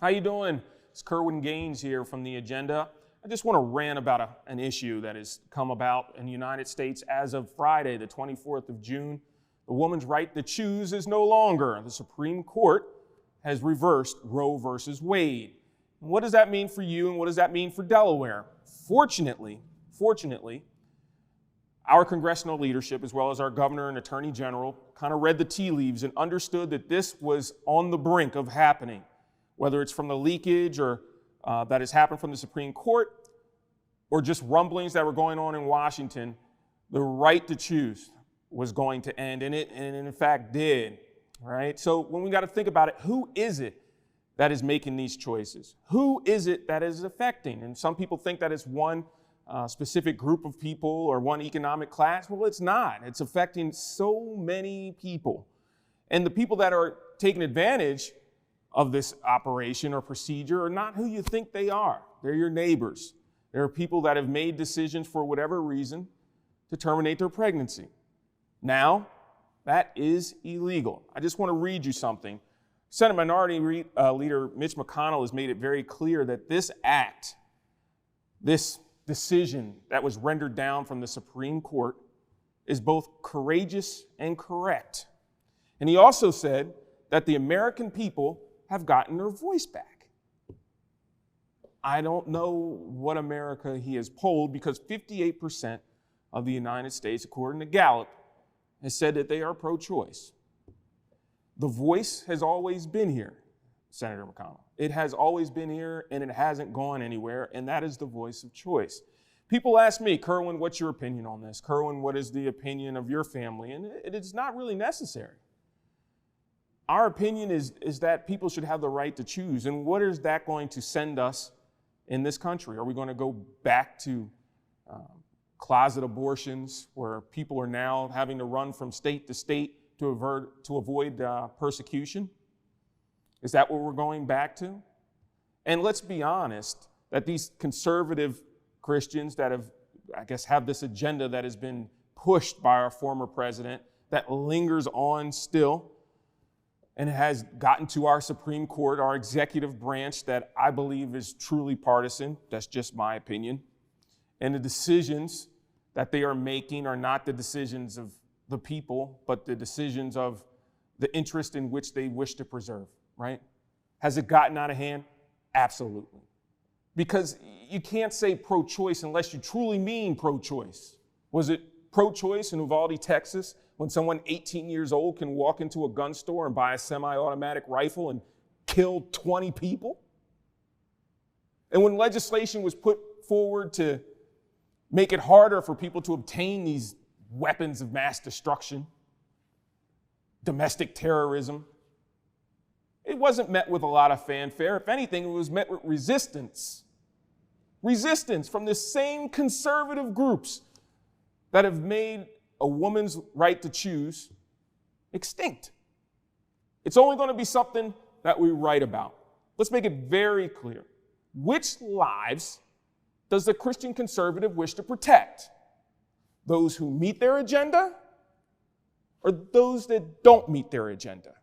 How you doing? It's Kerwin Gaines here from The Agenda. I just want to rant about an issue that has come about in the United States as of Friday, the 24th of June. The woman's right to choose is no longer. The Supreme Court has reversed Roe versus Wade. What does that mean for you, and what does that mean for Delaware? Fortunately, our congressional leadership, as well as our governor and attorney general, kind of read the tea leaves and understood that this was on the brink of happening, whether it's from the leakage or that has happened from the Supreme Court or just rumblings that were going on in Washington. The right to choose was going to end, and it in fact did, right? So when we got to think about it, who is it that is making these choices? Who is it that is affecting? And some people think that it's one specific group of people or one economic class. Well, it's not. It's affecting so many people. And the people that are taking advantage of this operation or procedure are not who you think they are. They're your neighbors. There are people that have made decisions for whatever reason to terminate their pregnancy. Now, that is illegal. I just want to read you something. Senate Minority Leader Mitch McConnell has made it very clear that this act, this decision that was rendered down from the Supreme Court, is both courageous and correct. And he also said that the American people have gotten their voice back. I don't know what America he has polled, because 58% of the United States, according to Gallup, has said that they are pro-choice. The voice has always been here, Senator McConnell. It has always been here, and it hasn't gone anywhere, and that is the voice of choice. People ask me, Kerwin, what's your opinion on this? Kerwin, what is the opinion of your family? And it is not really necessary. Our opinion is that people should have the right to choose. And what is that going to send us in this country? Are we going to go back to closet abortions, where people are now having to run from state to state to avoid persecution? Is that what we're going back to? And let's be honest, that these conservative Christians that have this agenda that has been pushed by our former president, that lingers on still, and has gotten to our Supreme Court, our executive branch, that I believe is truly partisan. That's just my opinion. And the decisions that they are making are not the decisions of the people, but the decisions of the interest in which they wish to preserve, right? Has it gotten out of hand? Absolutely. Because you can't say pro-choice unless you truly mean pro-choice. Was it pro-choice in Uvalde, Texas, when someone 18 years old can walk into a gun store and buy a semi-automatic rifle and kill 20 people? And when legislation was put forward to make it harder for people to obtain these weapons of mass destruction, domestic terrorism, it wasn't met with a lot of fanfare. If anything, it was met with resistance. Resistance from the same conservative groups that have made a woman's right to choose extinct. It's only going to be something that we write about. Let's make it very clear. Which lives does the Christian conservative wish to protect? Those who meet their agenda, or those that don't meet their agenda?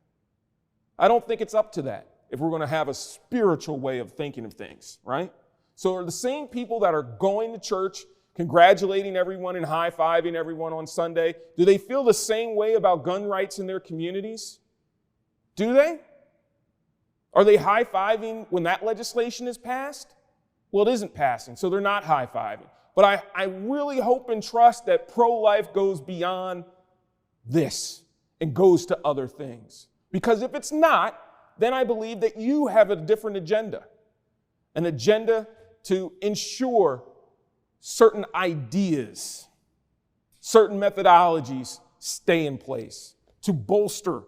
I don't think it's up to that if we're going to have a spiritual way of thinking of things, right? So are the same people that are going to church, congratulating everyone and high-fiving everyone on Sunday, do they feel the same way about gun rights in their communities? Do they? Are they high-fiving when that legislation is passed? Well, it isn't passing, so they're not high-fiving. But I really hope and trust that pro-life goes beyond this and goes to other things. Because if it's not, then I believe that you have a different agenda. An agenda to ensure certain ideas, certain methodologies stay in place to bolster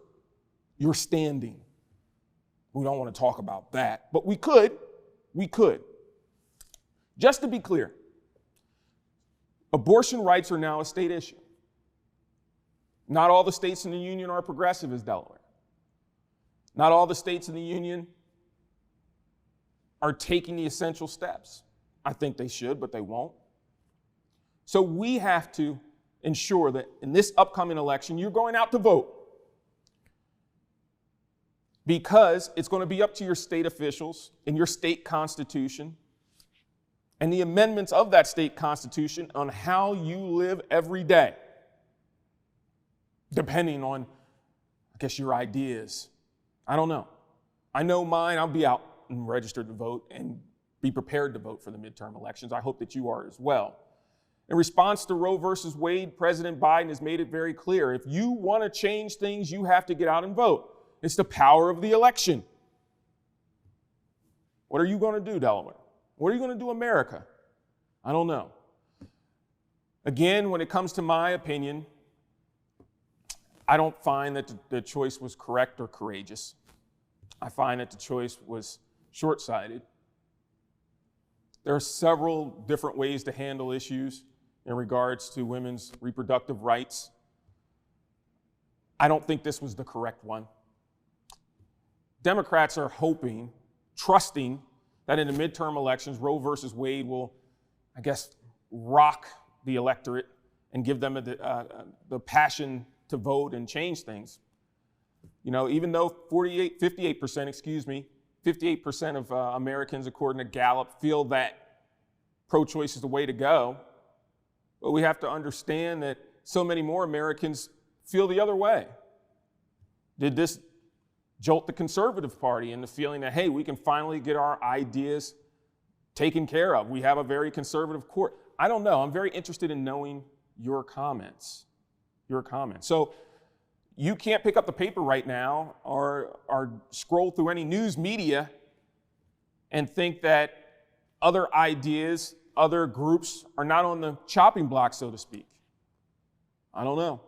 your standing. We don't want to talk about that, but we could. Just to be clear, abortion rights are now a state issue. Not all the states in the union are progressive as Delaware. Not all the states in the union are taking the essential steps. I think they should, but they won't. So we have to ensure that in this upcoming election, you're going out to vote. because it's going to be up to your state officials and your state constitution and the amendments of that state constitution on how you live every day, depending on, I guess, your ideas. I don't know. I know mine. I'll be out and registered to vote and be prepared to vote for the midterm elections. I hope that you are as well. In response to Roe versus Wade, President Biden has made it very clear. If you want to change things, you have to get out and vote. It's the power of the election. What are you going to do, Delaware? What are you going to do, America? I don't know. Again, when it comes to my opinion, I don't find that the choice was correct or courageous. I find that the choice was short-sighted. There are several different ways to handle issues in regards to women's reproductive rights. I don't think this was the correct one. Democrats are hoping, trusting, that in the midterm elections, Roe versus Wade will, I guess, rock the electorate and give them the passion to vote and change things. You know, even though 58% of Americans, according to Gallup, feel that pro-choice is the way to go, but we have to understand that so many more Americans feel the other way. Did this jolt the conservative party into feeling that, hey, we can finally get our ideas taken care of? We have a very conservative court. I don't know. I'm very interested in knowing your comments. So you can't pick up the paper right now or scroll through any news media and think that other ideas, other groups are not on the chopping block, so to speak. I don't know.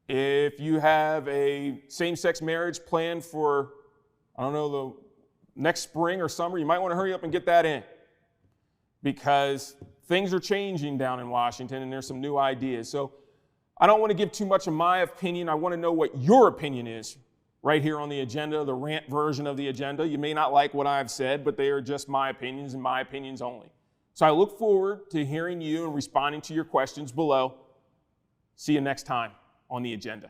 If you have a same-sex marriage planned for, I don't know, the next spring or summer, you might want to hurry up and get that in, because things are changing down in Washington and there's some new ideas. So I don't want to give too much of my opinion. I want to know what your opinion is right here on the agenda, the rant version of the agenda. You may not like what I've said, but they are just my opinions and my opinions only. So I look forward to hearing you and responding to your questions below. See you next time on the agenda.